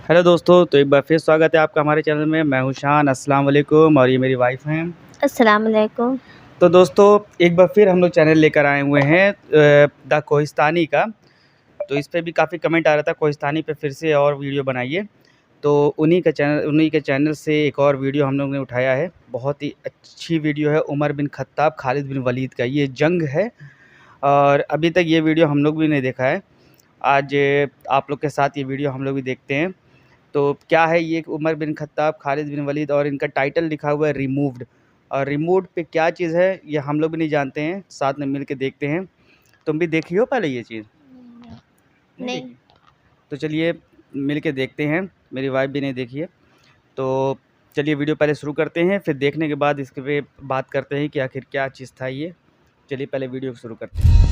Hello दोस्तों, तो एक बार फिर स्वागत है आपका हमारे चैनल में। मैं हूं शान। अस्सलाम वालेकुम। और ये मेरी वाइफ हैं। अस्सलाम वालेकुम। तो दोस्तों, एक बार फिर हम लोग चैनल लेकर आए हुए हैं द कोहिस्तानी का। तो इस पे भी काफ़ी कमेंट आ रहा था, कोहिस्तानी पे फिर से और वीडियो बनाइए। तो उन्हीं के चैनल से एक और वीडियो हम लोग ने उठाया है। बहुत ही अच्छी वीडियो है। उमर बिन खत्ताब खालिद बिन वलीद का ये जंग है, और अभी तक ये वीडियो हम लोग भी नहीं देखा है। आज आप लोग के साथ ये वीडियो हम लोग भी देखते हैं। तो क्या है ये उमर बिन खत्ताब खालिद बिन वलीद, और इनका टाइटल लिखा हुआ है रिमूव्ड। और रिमूव्ड पे क्या चीज़ है ये हम लोग भी नहीं जानते हैं, साथ में मिल के देखते हैं। तुम भी देखी हो पहले ये चीज़? नहीं। देखी? तो चलिए मिल के देखते हैं। मेरी वाइफ भी नहीं देखी है। तो चलिए वीडियो पहले शुरू करते हैं, फिर देखने के बाद इसके पे बात करते हैं कि आखिर क्या चीज़ था ये। चलिए पहले वीडियो शुरू करते हैं।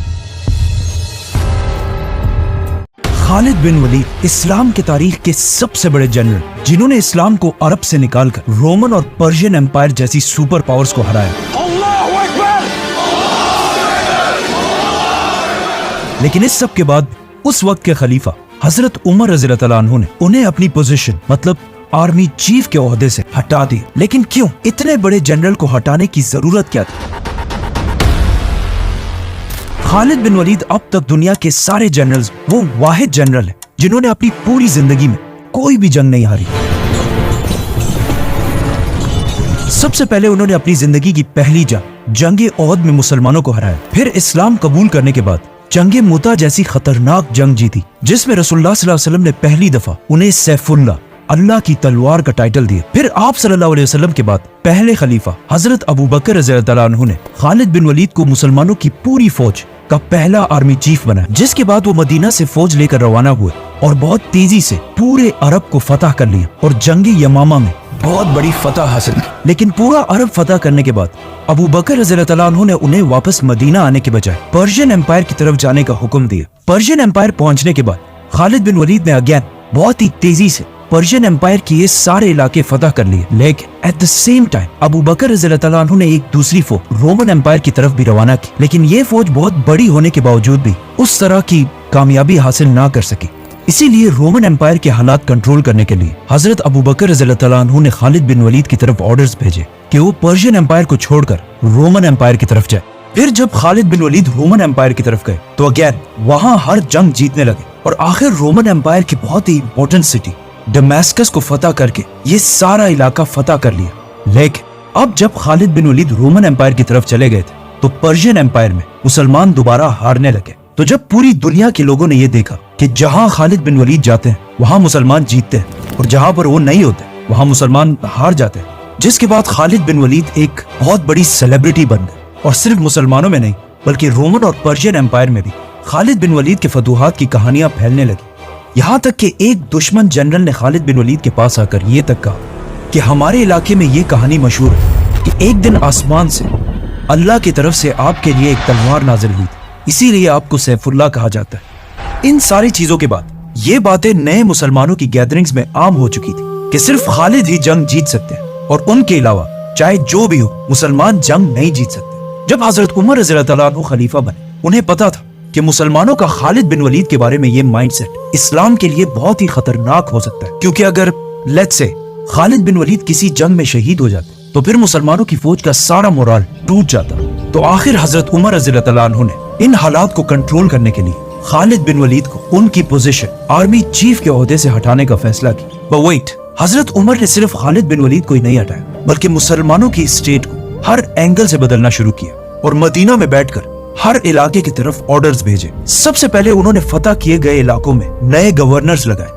खालिद बिन वलीद इस्लाम की तारीख के सबसे बड़े जनरल, जिन्होंने इस्लाम को अरब से निकालकर रोमन और पर्शियन एम्पायर जैसी सुपर पावर्स को हराया। लेकिन इस सब के बाद उस वक्त के खलीफा हजरत उमर रज़ियल्लाहु अन्हु ने उन्हें अपनी पोजीशन मतलब आर्मी चीफ के ओहदे से हटा दिया। लेकिन क्यों? इतने बड़े जनरल को हटाने की जरूरत क्या थी? खालिद बिन वलीद अब तक दुनिया के सारे जनरल्स वो वाहिद जनरल है जिन्होंने अपनी पूरी जिंदगी में कोई भी जंग नहीं हारी। सबसे पहले उन्होंने अपनी जिंदगी की पहली जंग ओहद में मुसलमानों को हराया। फिर इस्लाम कबूल करने के बाद जंग मुता जैसी खतरनाक जंग जीती, जिसमें रसूलुल्लाह सल्लल्लाहु अलैहि वसल्लम ने पहली दफा उन्हें सैफुल्लाह अल्लाह की तलवार का टाइटल दिया। फिर आप सल्लल्लाहु अलैहि वसल्लम के बाद पहले खलीफा हजरत अबू बकर रज़ियल्लाहु अन्हु ने खालिद बिन वलीद को मुसलमानों की पूरी फौज का पहला आर्मी चीफ बनाया, जिसके बाद वो मदीना से फौज लेकर रवाना हुए और बहुत तेजी से पूरे अरब को फतह कर लिया और जंग यमामा में बहुत बड़ी फतह हासिल की। लेकिन पूरा अरब फतह करने के बाद अबू बकर रज़ियल्लाहु अन्हु ने उन्हें वापस मदीना आने के बजाय पर्शियन एम्पायर की तरफ जाने का हुक्म दिया। पर्शियन एम्पायर पहुंचने के बाद खालिद बिन वलीद ने अगेन बहुत ही तेजी से पर्शियन एम्पायर के ये सारे इलाके फतह कर लिए। लेकिन at the same time Abu Bakr रज़ियल्लाहु अन्हु ने एक दूसरी फौज रोमन एम्पायर की तरफ भी रवाना की। लेकिन ये फौज बहुत बड़ी होने के बावजूद भी उस तरह की कामयाबी हासिल ना कर सकी। इसीलिए रोमन एम्पायर के हालात कंट्रोल करने के लिए हजरत अबू बकर रज़ियल्लाहु अन्हु ने खालिद बिन वलीद की तरफ ऑर्डर्स भेजे कि वो पर्शियन एम्पायर को छोड़कर रोमन एम्पायर की तरफ जाए। फिर जब खालिद बिन वलीद रोमन एम्पायर की तरफ गए तो अगेन वहां हर जंग जीतने लगे और आखिर रोमन एम्पायर की बहुत ही इंपॉर्टेंट सिटी दमास्कस को फतह करके ये सारा इलाका फतह कर लिया। लेकिन अब जब खालिद बिन वलीद रोमन एम्पायर की तरफ चले गए थे तो पर्शियन एम्पायर में मुसलमान दोबारा हारने लगे। तो जब पूरी दुनिया के लोगों ने ये देखा कि जहां खालिद बिन वलीद जाते हैं वहां मुसलमान जीतते हैं और जहां पर वो नहीं होते वहां मुसलमान हार जाते हैं, जिसके बाद खालिद बिन वलीद एक बहुत बड़ी सेलिब्रिटी बन गए। और सिर्फ मुसलमानों में नहीं बल्कि रोमन और पर्शियन एम्पायर में भी खालिद बिन वलीद के फतूहात की कहानियां फैलने लगी। यहाँ तक कि एक दुश्मन जनरल ने खालिद बिन वलीद के पास आकर ये तक कहा कि हमारे इलाके में ये कहानी मशहूर है कि एक दिन आसमान से अल्लाह की तरफ से आपके लिए एक तलवार नाजिल हुई थी, इसीलिए आपको सैफुल्लाह कहा जाता है। इन सारी चीजों के बाद ये बातें नए मुसलमानों की गैदरिंग्स में आम हो चुकी थी कि सिर्फ खालिद ही जंग जीत सकते हैं और उनके अलावा चाहे जो भी हो मुसलमान जंग नहीं जीत सकते। जब हजरत उमर रज़ियल्लाहु अन्हु खलीफा बने, उन्हें पता था कि मुसलमानों का खालिद बिन वलीद के बारे में ये माइंडसेट इस्लाम के लिए बहुत ही खतरनाक हो सकता है, क्योंकि अगर लेट्स से खालिद बिन वलीद किसी जंग में शहीद हो जाते तो फिर मुसलमानों की फौज का सारा मोराल टूट जाता। तो आखिर हजरत उमर रज़ियल्लाहु अन्हु ने इन हालात को कंट्रोल करने के लिए खालिद बिन वलीद को उनकी पोजीशन आर्मी चीफ के ओहदे से हटाने का फैसला किया। पर वेट, हजरत उमर ने सिर्फ खालिद बिन वलीद को ही नहीं हटाया बल्कि मुसलमानों की स्टेट को हर एंगल से बदलना शुरू किया और मदीना में बैठकर हर इलाके की तरफ ऑर्डर्स भेजे। सबसे पहले उन्होंने फतह किए गए इलाकों में नए गवर्नर्स लगाए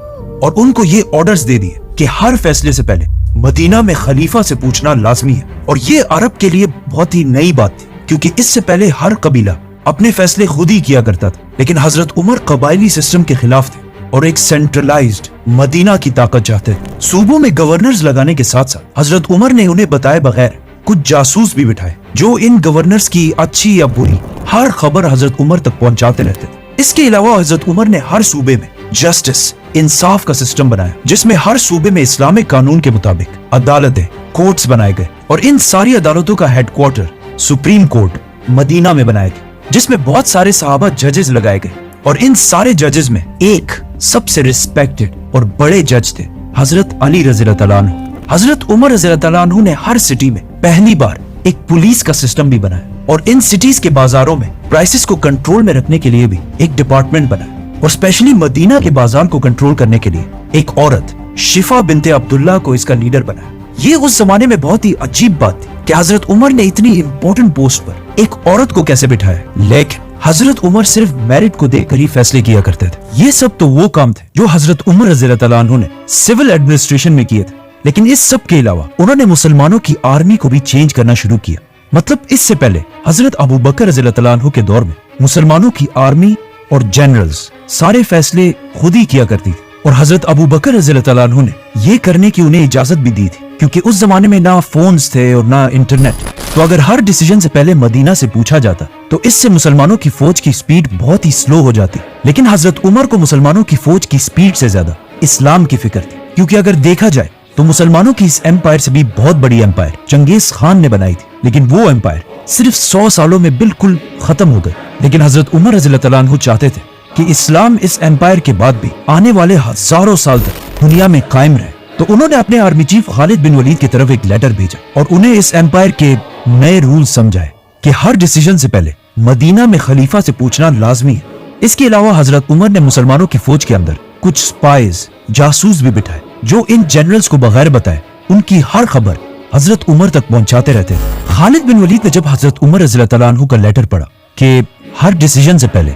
और उनको ये ऑर्डर्स दे दिए कि हर फैसले से पहले मदीना में खलीफा से पूछना लाजमी है। और ये अरब के लिए बहुत ही नई बात थी, क्योंकि इससे पहले हर कबीला अपने फैसले खुद ही किया करता था। लेकिन हजरत उमर कबायली सिस्टम के खिलाफ थे और एक सेंट्रलाइज्ड मदीना की ताकत चाहते थे। सूबों में गवर्नर्स लगाने के साथ साथ हजरत उमर ने उन्हें बताए बगैर कुछ जासूस भी बिठाए जो इन गवर्नर्स की अच्छी या बुरी हर खबर हजरत उमर तक पहुंचाते रहते थे। इसके अलावा हजरत उमर ने हर सूबे में जस्टिस इंसाफ का सिस्टम बनाया, जिसमें हर सूबे में इस्लामिक कानून के मुताबिक अदालतें कोर्ट्स बनाए गए और इन सारी अदालतों का हेडक्वार्टर सुप्रीम कोर्ट मदीना में बनाया गया, जिसमें बहुत सारे सहाबा जजेस लगाए गए और इन सारे जजेस में एक सबसे रिस्पेक्टेड और बड़े जज थे हजरत अली रज़ियल्लाहु तआला अन्हु। हजरत उमर रज़ियल्लाहु तआला अन्हु ने हर सिटी में पहली बार एक पुलिस का सिस्टम भी बनाया और इन सिटीज के बाजारों में प्राइसेस को कंट्रोल में रखने के लिए भी एक डिपार्टमेंट बनाया और स्पेशली मदीना के बाजार को कंट्रोल करने के लिए एक औरत शिफा बिनते अब्दुल्ला को इसका लीडर बनाया। ये उस जमाने में बहुत ही अजीब बात थी कि हजरत उमर ने इतनी इंपॉर्टेंट पोस्ट पर एक औरत को कैसे बिठाया, लेकिन हजरत उमर सिर्फ मेरिट को देखकर ही फैसले किया करते थे। ये सब तो वो काम थे जो हजरत उमर रज़ियल्लाहु तआला अन्हु ने सिविल एडमिनिस्ट्रेशन में किए थे, लेकिन इस सब के अलावा उन्होंने मुसलमानों की आर्मी को भी चेंज करना शुरू किया। मतलब इससे पहले हजरत अबू बकर रज़ियल्लाहु तआला अन्हु के दौर में मुसलमानों की आर्मी और जनरल्स सारे फैसले खुद ही किया करती थी और हजरत अबू बकर रज़ियल्लाहु तआला अन्हु ने ये करने की उन्हें इजाजत भी दी थी, क्योंकि उस जमाने में ना फोन्स थे और ना इंटरनेट। तो अगर हर डिसीजन से पहले मदीना से पूछा जाता तो इससे मुसलमानों की फौज की स्पीड बहुत ही स्लो हो जाती। लेकिन हजरत उमर को मुसलमानों की फौज की स्पीड से ज्यादा इस्लाम की फिक्र थी, क्योंकि अगर देखा जाए तो मुसलमानों की इस एम्पायर से भी बहुत बड़ी एम्पायर चंगेज खान ने बनाई थी, लेकिन वो एम्पायर सिर्फ 100 सालों में बिल्कुल खत्म हो गई। लेकिन हजरत उमर रज़ियल्लाहु तआला अन्हु चाहते थे कि इस्लाम इस एम्पायर के बाद भी आने वाले हजारों साल तक दुनिया में कायम रहे। तो उन्होंने अपने आर्मी चीफ खालिद बिन वलीद की तरफ एक लेटर भेजा और उन्हें इस एम्पायर के नए रूल समझाए कि हर डिसीजन से पहले मदीना में खलीफा से पूछना लाजमी है। इसके अलावा हजरत उमर ने मुसलमानों की फौज के अंदर कुछ स्पाइज जासूस भी बिठाए जो इन जनरल्स को बगैर बताए उनकी हर खबर हजरत उमर तक पहुंचाते रहते थे। खालिद बिन वलीद ने जब हजरत उमर रज़ियल्लाहु तआला अन्हु का लेटर पढ़ा कि हर डिसीजन से पहले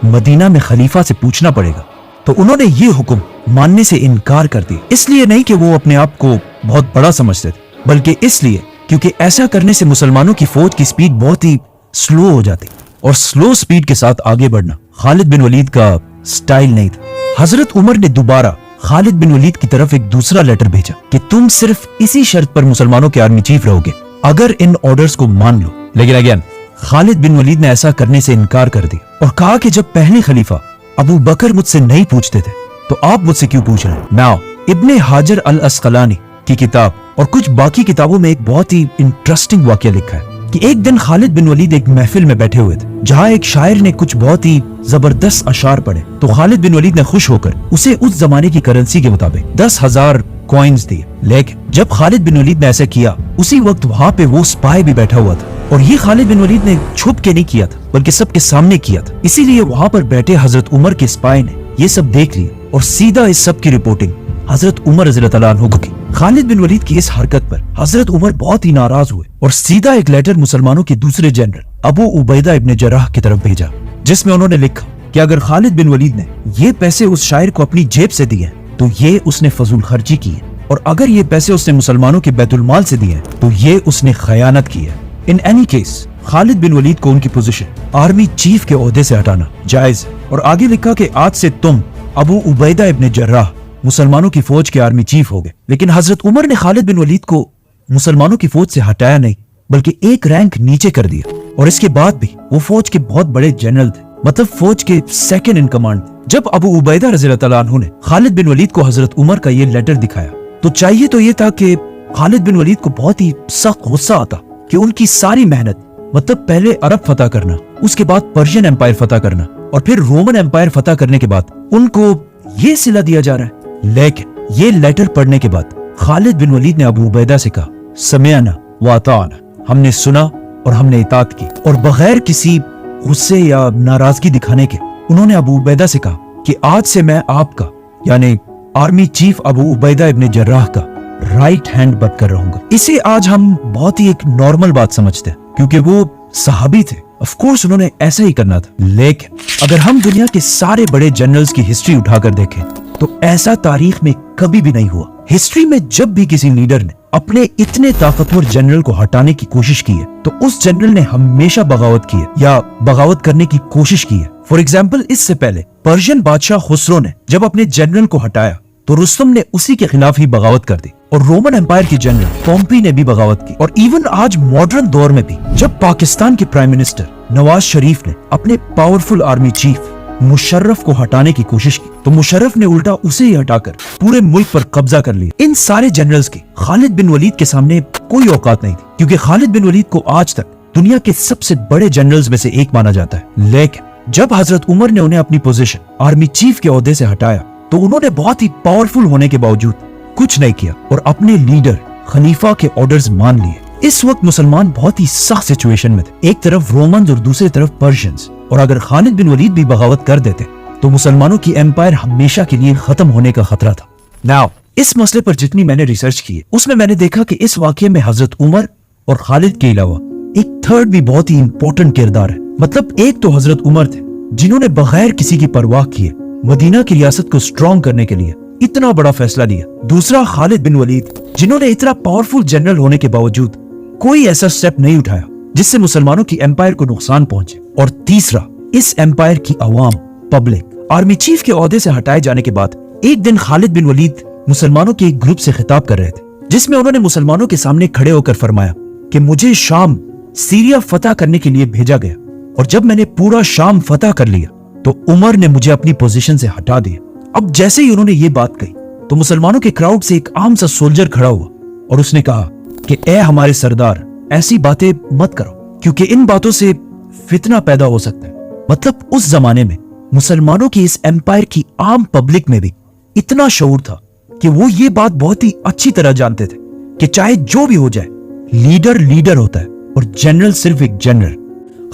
मदीना में खलीफा से पूछना पड़ेगा, तो उन्होंने ये हुक्म मानने से इनकार कर दिया। इसलिए नहीं कि वो अपने आप को बहुत बड़ा समझते थे, बल्कि इसलिए क्योंकि ऐसा करने से मुसलमानों की फौज की स्पीड बहुत ही स्लो हो जाती और स्लो स्पीड के साथ आगे बढ़ना खालिद बिन वलीद का स्टाइल नहीं था। हजरत उमर ने दोबारा खालिद बिन वलीद की तरफ एक दूसरा लेटर भेजा कि तुम सिर्फ इसी शर्त पर मुसलमानों के आर्मी चीफ रहोगे अगर इन ऑर्डर्स को मान लो। लेकिन अगेन खालिद बिन वलीद ने ऐसा करने से इनकार कर दिया और कहा कि जब पहले खलीफा अबू बकर मुझसे नहीं पूछते थे तो आप मुझसे क्यों पूछ रहे हैं। नाउ इब्ने हाजर अल अस्कलानी की किताब और कुछ बाकी किताबों में एक बहुत ही इंटरेस्टिंग वाकया लिखा है कि एक दिन खालिद बिन वलीद एक महफिल में बैठे हुए थे जहाँ एक शायर ने कुछ बहुत ही जबरदस्त अशार पढ़े। तो खालिद बिन वलीद ने खुश होकर उसे उस जमाने की करेंसी के मुताबिक 10,000 कॉइन्स दिए। लेकिन जब खालिद बिन वलीद ने ऐसा किया उसी वक्त वहाँ पे वो स्पाई भी बैठा हुआ था और ये खालिद बिन वलीद ने छुप के नहीं किया था बल्कि सबके सामने किया था। इसीलिए वहाँ पर बैठे हजरत उमर के स्पाई ने ये सब देख लिया और सीधा इस सब की रिपोर्टिंग हजरत उमर रज़ियल्लाहु तआला अन्हु को की। खालिद बिन वलीद की इस हरकत पर हजरत उमर बहुत ही नाराज हुए और सीधा एक लेटर मुसलमानों के दूसरे जनरल अबू उबैदा इब्ने जर्राह की तरफ भेजा, जिसमें उन्होंने लिखा कि अगर खालिद बिन वलीद ने ये पैसे उस शायर को अपनी जेब से दिए तो ये उसने फजूल खर्ची की है, और अगर ये पैसे उसने मुसलमानों के बैतुल माल से दिए तो ये उसने खयानत की है। इन एनी केस खालिद बिन वलीद को उनकी पोजीशन आर्मी चीफ के ओहदे से हटाना जायज है। और आगे लिखा कि आज से तुम अबू उबैदा इब्ने जर्राह मुसलमानों की फौज के आर्मी चीफ हो गए। लेकिन हजरत उमर ने खालिद बिन वलीद को मुसलमानों की फौज से हटाया नहीं बल्कि एक रैंक नीचे कर दिया, और इसके बाद भी वो फौज के बहुत बड़े जनरल थे, मतलब फौज के सेकंड इन कमांड थे। जब अबू उबैदा रज़ियल्लाहु तआला अन्हु ने खालिद बिन वलीद को हजरत उमर का ये लेटर दिखाया तो चाहिए तो ये था कि खालिद बिन वलीद को बहुत ही सख्त गुस्सा आता कि उनकी सारी मेहनत, मतलब पहले अरब फतह करना, उसके बाद पर्शियन एम्पायर फतह करना और फिर रोमन एम्पायर फतह करने के बाद उनको ये सिला दिया जा रहा है। लेकिन ये लेटर पढ़ने के बाद खालिद बिन वलीद ने अबू उबैदा से कहा समिअना व अताअना, हमने सुना और हमने इताअत की। और बगैर किसी गुस्से या नाराजगी दिखाने के उन्होंने अबू उबैदा से कहा कि आज से मैं आपका यानी आर्मी चीफ अबू उबैदा इब्ने जर्राह का राइट हैंड बनकर रहूंगा। इसे आज हम बहुत ही एक नॉर्मल बात समझते हैं क्योंकि वो सहाबी थे, ऑफ कोर्स उन्होंने ऐसा ही करना था। लेकिन अगर हम दुनिया के सारे बड़े जनरल्स की हिस्ट्री उठाकर देखें तो ऐसा तारीख में कभी भी नहीं हुआ। हिस्ट्री में जब भी किसी लीडर ने अपने इतने ताकतवर जनरल को हटाने की कोशिश की है तो उस जनरल ने हमेशा बगावत की है या बगावत करने की कोशिश की है। फॉर एग्जाम्पल, इससे पहले पर्शियन बादशाह खुसरो ने जब अपने जनरल को हटाया तो रुस्तम ने उसी के खिलाफ ही बगावत कर दी, और रोमन एम्पायर के जनरल पोम्पी ने भी बगावत की। और इवन आज मॉडर्न दौर में भी जब पाकिस्तान के प्राइम मिनिस्टर नवाज शरीफ ने अपने पावरफुल आर्मी चीफ मुशर्रफ को हटाने की कोशिश की तो मुशर्रफ ने उल्टा उसे ही हटाकर पूरे मुल्क पर कब्जा कर लिया। इन सारे जनरल्स की खालिद बिन वलीद के सामने कोई औकात नहीं थी, क्योंकि खालिद बिन वलीद को आज तक दुनिया के सबसे बड़े जनरल्स में से एक माना जाता है। लेकिन जब हजरत उमर ने उन्हें अपनी पोजीशन आर्मी चीफ के ओहदे से हटाया तो उन्होंने बहुत ही पावरफुल होने के बावजूद कुछ नहीं किया और अपने लीडर खलीफा के ऑर्डर्स मान लिए। इस वक्त मुसलमान बहुत ही सख्त सिचुएशन में थे, एक तरफ रोमन्स और दूसरी तरफ पर्शियंस, और अगर खालिद बिन वलीद भी बगावत कर देते तो मुसलमानों की एम्पायर हमेशा के लिए खत्म होने का खतरा था। नाउ इस मसले पर जितनी मैंने रिसर्च की उसमें मैंने देखा कि इस वाकये में हजरत उमर और खालिद के अलावा एक थर्ड भी बहुत ही इंपॉर्टेंट किरदार है। मतलब एक तो हजरत उमर थे जिन्होंने बगैर किसी की परवाह किए मदीना की रियासत को स्ट्रॉन्ग करने के लिए इतना बड़ा फैसला लिया। दूसरा खालिद बिन वलीद जिन्होंने इतना पावरफुल जनरल होने के बावजूद कोई ऐसा स्टेप नहीं उठाया जिससे मुसलमानों की एम्पायर को नुकसान पहुंचे। और तीसरा इस एम्पायर की अवाम पब्लिक। आर्मी चीफ के ओहदे से हटाए जाने के बाद एक दिन खालिद बिन वलीद मुसलमानों के एक ग्रुप से खिताब कर रहे थे जिसमें उन्होंने मुसलमानों के सामने खड़े होकर फरमाया कि मुझे शाम सीरिया फतह करने के लिए भेजा गया और जब मैंने पूरा शाम फतह कर लिया तो उमर ने मुझे अपनी पोजीशन से हटा दिया। अब जैसे ही उन्होंने ये बात कही तो मुसलमानों के क्राउड से एक आम सा सोल्जर खड़ा हुआ और उसने कहा कि ए हमारे सरदार, ऐसी बातें मत करो क्योंकि इन बातों से फितना पैदा हो सकता है। मतलब उस जमाने में मुसलमानों की इस एम्पायर की आम पब्लिक में भी इतना शऊर था कि वो ये बात बहुत ही अच्छी तरह जानते थे कि चाहे जो भी हो जाए लीडर लीडर होता है और जनरल सिर्फ एक जनरल।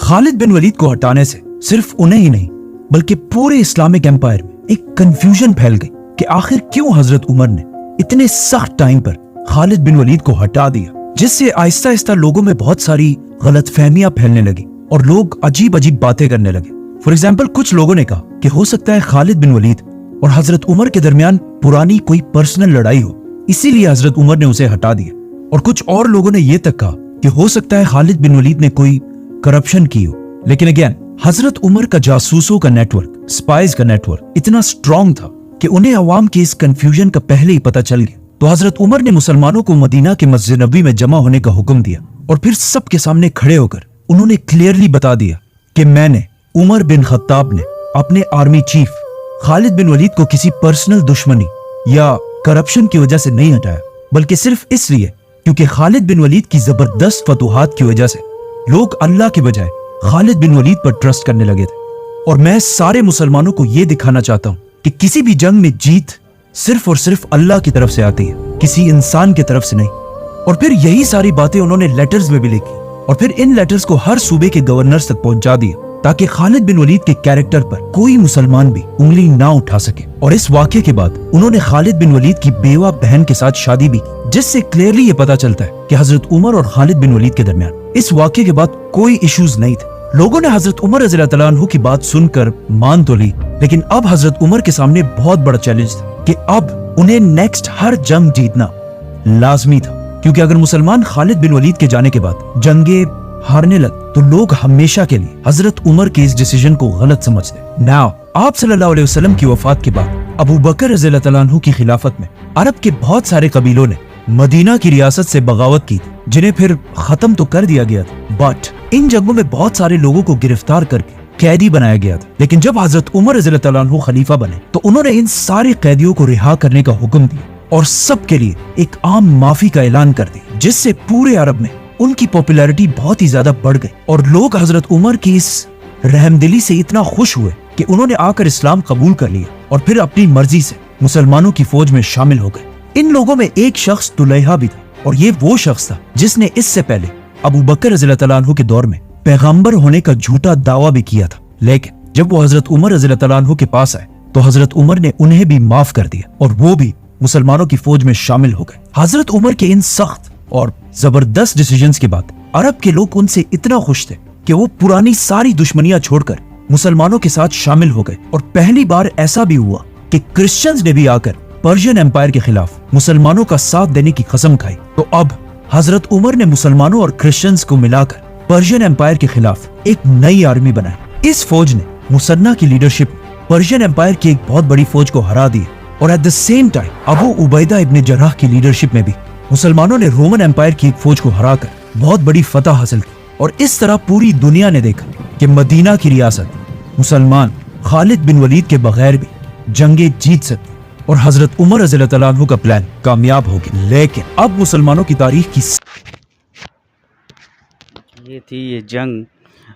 खालिद बिन वलीद को हटाने से सिर्फ उन्हें ही नहीं बल्कि पूरे इस्लामिक एम्पायर में एक कंफ्यूजन फैल गई कि आखिर क्यों हजरत उमर ने इतने सख्त टाइम पर खालिद बिन वलीद को हटा दिया, जिससे आहिस्ता आहिस्ता लोगों में बहुत सारी गलतफहमियां फैलने लगी और लोग अजीब अजीब बातें करने लगे। फॉर एग्जाम्पल कुछ लोगों ने कहा कि हो सकता है खालिद बिन वलीद और हजरत उमर के दरमियान पुरानी कोई पर्सनल लड़ाई हो, इसीलिए हजरत उमर ने उसे हटा दिया। और कुछ और लोगों ने यह तक कहा कि हो सकता है खालिद बिन वलीद ने कोई करप्शन की हो। लेकिन अगेन हजरत उमर का जासूसों का नेटवर्क, स्पाइज का नेटवर्क इतना स्ट्रॉन्ग था कि उन्हें अवाम की इस कंफ्यूजन का पहले ही पता चल गया। तो हजरत उमर ने मुसलमानों को मदीना के मस्जिद नबी में जमा होने का हुक्म दिया और फिर सबके सामने खड़े होकर उन्होंने क्लियरली बता दिया कि मैंने उमर बिन खत्ताब ने अपने आर्मी चीफ खालिद बिन वलीद को किसी पर्सनल दुश्मनी या करप्शन की वजह से नहीं हटाया, बल्कि सिर्फ इसलिए क्योंकि खालिद बिन वलीद की जबरदस्त फतूहात की वजह से लोग अल्लाह के बजाय खालिद बिन वलीद पर ट्रस्ट करने लगे थे। और मैं सारे मुसलमानों को यह दिखाना चाहता हूं कि किसी भी जंग में जीत सिर्फ और सिर्फ अल्लाह की तरफ से आती है, किसी इंसान की तरफ से नहीं। और फिर यही सारी बातें उन्होंने लेटर्स में भी लिखी और फिर इन लेटर्स को हर सूबे के गवर्नर्स तक पहुंचा दिया ताकि खालिद बिन वलीद के कैरेक्टर पर कोई मुसलमान भी उंगली ना उठा सके। और इस वाक़े के बाद उन्होंने खालिद बिन वलीद की बेवा बहन के साथ शादी भी की, जिससे क्लियरली ये पता चलता है कि हजरत उमर और खालिद बिन वलीद के दरमियान इस वाक़े के बाद कोई इश्यूज नहीं थे। लोगों ने हजरत उमर रज़ी अल्लाह तआला अन्हु की बात सुनकर मान तो ली, लेकिन अब हजरत उमर के सामने बहुत बड़ा चैलेंज था कि अब उन्हें नेक्स्ट हर जंग जीतना लाजमी था, क्योंकि अगर मुसलमान खालिद बिन वलीद के जाने के बाद जंगे हारने लगे तो लोग हमेशा के लिए हजरत उमर के इस डिसीजन को गलत समझते। नाउ आप सल्लल्लाहु अलैहि वसल्लम की वफात के बाद अबू बकर रज़ी अल्लाह तआला अन्हु की खिलाफत में अरब के बहुत सारे कबीलों ने मदीना की रियासत से बगावत की, जिन्हें फिर खत्म तो कर दिया गया था, बट इन जंगों में बहुत सारे लोगों को गिरफ्तार करके कैदी बनाया गया था। लेकिन जब हजरत उमर रज़ी अल्लाह तआला अन्हु खलीफा बने तो उन्होंने इन सारे कैदियों को रिहा करने का हुक्म दिया और सबके लिए एक आम माफी का ऐलान कर दिया, जिससे पूरे अरब में उनकी पॉपुलैरिटी बहुत ही ज्यादा बढ़ गई और लोग हजरत उमर की इस रहमदिली से इतना खुश हुए कि उन्होंने आकर इस्लाम कबूल कर लिया और फिर अपनी मर्जी से मुसलमानों की फौज में शामिल हो गए। इन लोगों में एक शख्स तुलैहा भी था और ये वो शख्स था जिसने इससे पहले अबू बकर रज़ी अल्लाह तआला अन्हु के दौर में पैगंबर होने का झूठा दावा भी किया था। लेकिन जब वो हजरत उमर रज़ी अल्लाह तआला अन्हु के पास आए तो हजरत उमर ने उन्हें भी माफ कर दिया और वो भी मुसलमानों की फौज में शामिल हो गए। हजरत उमर के इन सख्त और जबरदस्त डिसीजंस के बाद अरब के लोग उनसे इतना खुश थे कि वो पुरानी सारी दुश्मनियां छोड़कर मुसलमानों के साथ शामिल हो गए। और पहली बार ऐसा भी हुआ कि क्रिश्चियंस ने भी आकर पर्शियन एम्पायर के खिलाफ मुसलमानों का साथ देने की कसम खाई। तो अब हजरत उमर ने मुसलमानों और क्रिश्चियंस को मिलाकर पर्शियन एम्पायर के खिलाफ एक नई आर्मी बनाई। इस फौज ने मुसन्ना की लीडरशिप पर्शियन एम्पायर की एक बहुत बड़ी फौज को हरा दिया और eight the same time Abu Ubaida इब्न जर्राह की लीडरशिप में भी मुसलमानों ने रोमन एम्पायर की एक फौज को हराकर बहुत बड़ी फतह हासिल की। और इस तरह पूरी दुनिया ने देखा कि मदीना की रियासत मुसलमान खालिद बिन वलीद के बगैर भी जंगे जीत सकते और हजरत उमर रज़ी अल्लाह तआला अन्हु का प्लान कामयाब हो गया। लेकिन अब मुसलमानों की तारीख की ये थी ये जंग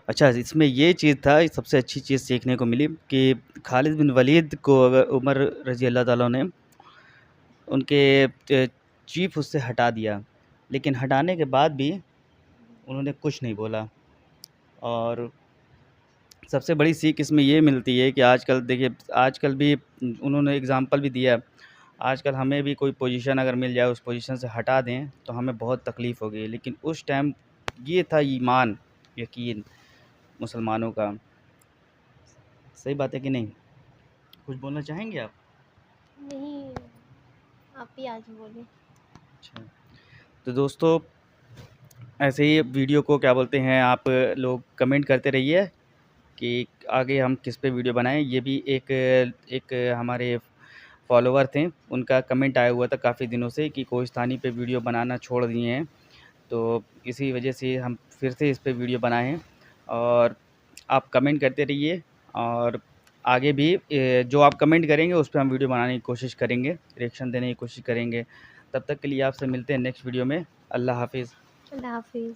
अच्छा, इसमें ये चीज़ था, सबसे अच्छी चीज़ सीखने को मिली कि खालिद बिन वलीद को अगर उमर रज़ी अल्लाह ताला ने उनके चीफ़ उससे हटा दिया, लेकिन हटाने के बाद भी उन्होंने कुछ नहीं बोला। और सबसे बड़ी सीख इसमें ये मिलती है कि आजकल देखिए, आजकल भी उन्होंने एग्ज़ाम्पल भी दिया, आजकल हमें भी कोई पोजीशन अगर मिल जाए, उस पोजीशन से हटा दें, तो हमें बहुत तकलीफ़ होगी, लेकिन उस टाइम ये था ईमान, यकीन मुसलमानों का। सही बात है कि नहीं? कुछ बोलना चाहेंगे आप? नहीं, आप ही आज बोले। अच्छा, तो दोस्तों ऐसे ही वीडियो को क्या बोलते हैं, आप लोग कमेंट करते रहिए कि आगे हम किस पे वीडियो बनाएं। ये भी एक हमारे फॉलोवर थे, उनका कमेंट आया हुआ था काफ़ी दिनों से कि कोहिस्तानी पे वीडियो बनाना छोड़ दिए हैं, तो इसी वजह से हम फिर से इस पे वीडियो बनाए हैं। और आप कमेंट करते रहिए, और आगे भी जो आप कमेंट करेंगे उस पे हम वीडियो बनाने की कोशिश करेंगे, रिएक्शन देने की कोशिश करेंगे। तब तक के लिए आपसे मिलते हैं नेक्स्ट वीडियो में। अल्लाह हाफ़िज़। अल्लाह हाफिज़।